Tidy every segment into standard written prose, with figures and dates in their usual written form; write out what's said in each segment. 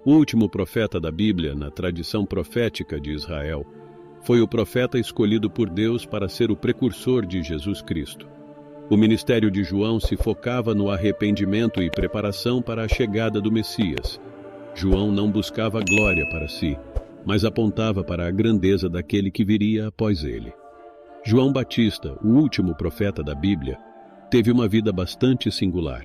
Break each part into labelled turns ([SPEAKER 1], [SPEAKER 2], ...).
[SPEAKER 1] O último profeta da Bíblia, na tradição profética de Israel, foi o profeta escolhido por Deus para ser o precursor de Jesus Cristo. O ministério de João se focava no arrependimento e preparação para a chegada do Messias. João não buscava glória para si, mas apontava para a grandeza daquele que viria após ele. João Batista, o último profeta da Bíblia, teve uma vida bastante singular.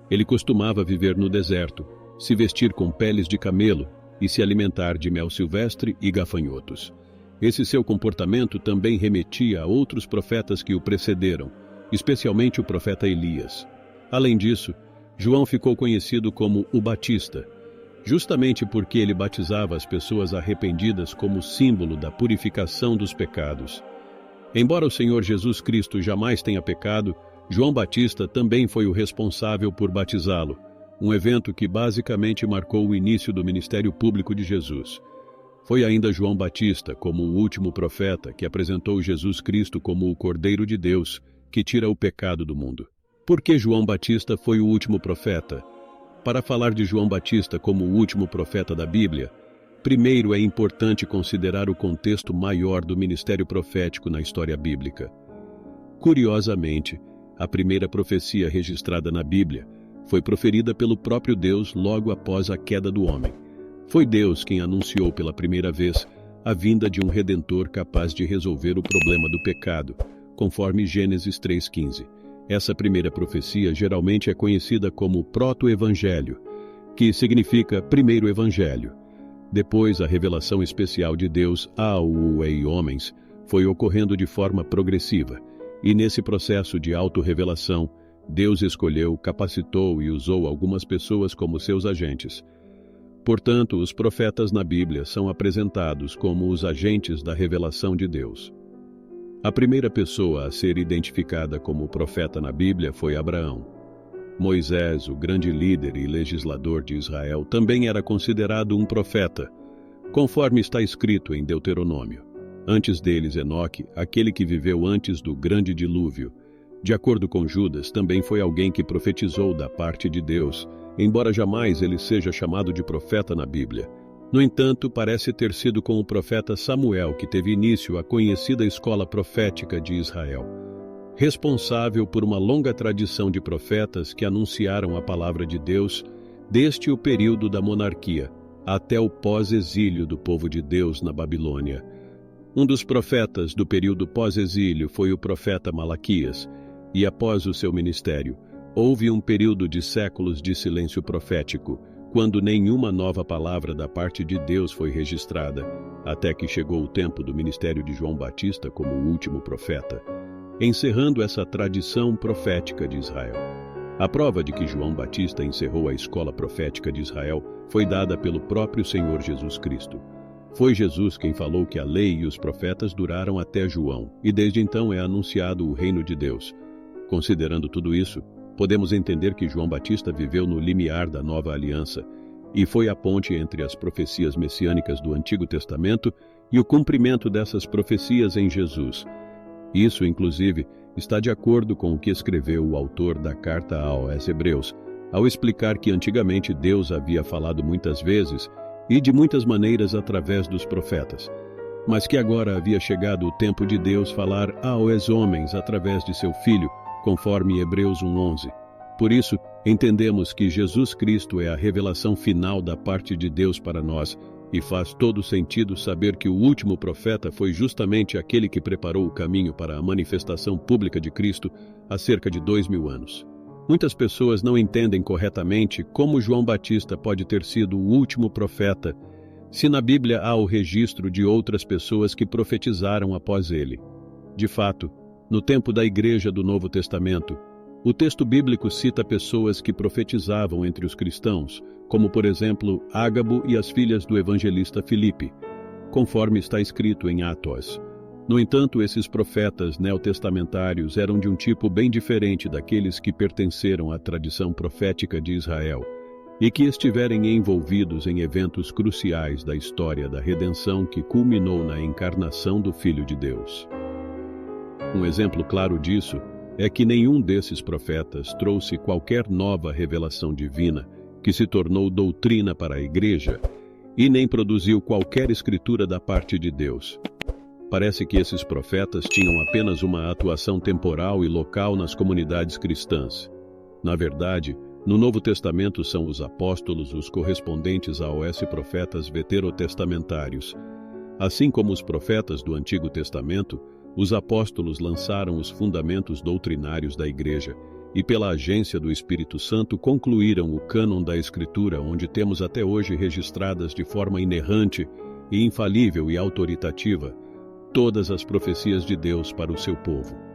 [SPEAKER 1] Ele costumava viver no deserto, se vestir com peles de camelo e se alimentar de mel silvestre e gafanhotos. Esse seu comportamento também remetia a outros profetas que o precederam, especialmente o profeta Elias. Além disso, João ficou conhecido como o Batista, justamente porque ele batizava as pessoas arrependidas como símbolo da purificação dos pecados. Embora o Senhor Jesus Cristo jamais tenha pecado, João Batista também foi o responsável por batizá-lo, um evento que basicamente marcou o início do ministério público de Jesus. Foi ainda João Batista, como o último profeta, que apresentou Jesus Cristo como o Cordeiro de Deus, que tira o pecado do mundo. Por que João Batista foi o último profeta? Para falar de João Batista como o último profeta da Bíblia, primeiro é importante considerar o contexto maior do ministério profético na história bíblica. Curiosamente, a primeira profecia registrada na Bíblia foi proferida pelo próprio Deus logo após a queda do homem. Foi Deus quem anunciou pela primeira vez a vinda de um Redentor capaz de resolver o problema do pecado, conforme Gênesis 3,15. Essa primeira profecia geralmente é conhecida como proto-evangelho, que significa primeiro evangelho. Depois, a revelação especial de Deus aos homens foi ocorrendo de forma progressiva, e nesse processo de autorrevelação, Deus escolheu, capacitou e usou algumas pessoas como seus agentes. Portanto, os profetas na Bíblia são apresentados como os agentes da revelação de Deus. A primeira pessoa a ser identificada como profeta na Bíblia foi Abraão. Moisés, o grande líder e legislador de Israel, também era considerado um profeta, conforme está escrito em Deuteronômio. Antes deles, Enoque, aquele que viveu antes do grande dilúvio. De acordo com Judas, também foi alguém que profetizou da parte de Deus, embora jamais ele seja chamado de profeta na Bíblia. No entanto, parece ter sido com o profeta Samuel que teve início a conhecida escola profética de Israel, responsável por uma longa tradição de profetas que anunciaram a palavra de Deus desde o período da monarquia até o pós-exílio do povo de Deus na Babilônia. Um dos profetas do período pós-exílio foi o profeta Malaquias, e após o seu ministério, houve um período de séculos de silêncio profético, quando nenhuma nova palavra da parte de Deus foi registrada, até que chegou o tempo do ministério de João Batista como o último profeta, encerrando essa tradição profética de Israel. A prova de que João Batista encerrou a escola profética de Israel foi dada pelo próprio Senhor Jesus Cristo. Foi Jesus quem falou que a lei e os profetas duraram até João, e desde então é anunciado o reino de Deus. Considerando tudo isso, podemos entender que João Batista viveu no limiar da nova aliança e foi a ponte entre as profecias messiânicas do Antigo Testamento e o cumprimento dessas profecias em Jesus. Isso, inclusive, está de acordo com o que escreveu o autor da carta aos Hebreus, ao explicar que antigamente Deus havia falado muitas vezes e de muitas maneiras através dos profetas, mas que agora havia chegado o tempo de Deus falar aos homens através de seu Filho, conforme Hebreus 1:11. Por isso, entendemos que Jesus Cristo é a revelação final da parte de Deus para nós, e faz todo sentido saber que o último profeta foi justamente aquele que preparou o caminho para a manifestação pública de Cristo há cerca de 2000 anos. Muitas pessoas não entendem corretamente como João Batista pode ter sido o último profeta, se na Bíblia há o registro de outras pessoas que profetizaram após ele. De fato, no tempo da Igreja do Novo Testamento, o texto bíblico cita pessoas que profetizavam entre os cristãos, como por exemplo Ágabo e as filhas do evangelista Filipe, conforme está escrito em Atos. No entanto, esses profetas neotestamentários eram de um tipo bem diferente daqueles que pertenceram à tradição profética de Israel e que estiverem envolvidos em eventos cruciais da história da redenção que culminou na encarnação do Filho de Deus. Um exemplo claro disso é que nenhum desses profetas trouxe qualquer nova revelação divina que se tornou doutrina para a Igreja, e nem produziu qualquer escritura da parte de Deus. Parece que esses profetas tinham apenas uma atuação temporal e local nas comunidades cristãs. Na verdade, no Novo Testamento são os apóstolos os correspondentes aos profetas veterotestamentários. Assim como os profetas do Antigo Testamento, os apóstolos lançaram os fundamentos doutrinários da Igreja e, pela agência do Espírito Santo, concluíram o cânon da Escritura, onde temos até hoje registradas de forma inerrante e infalível e autoritativa todas as profecias de Deus para o seu povo.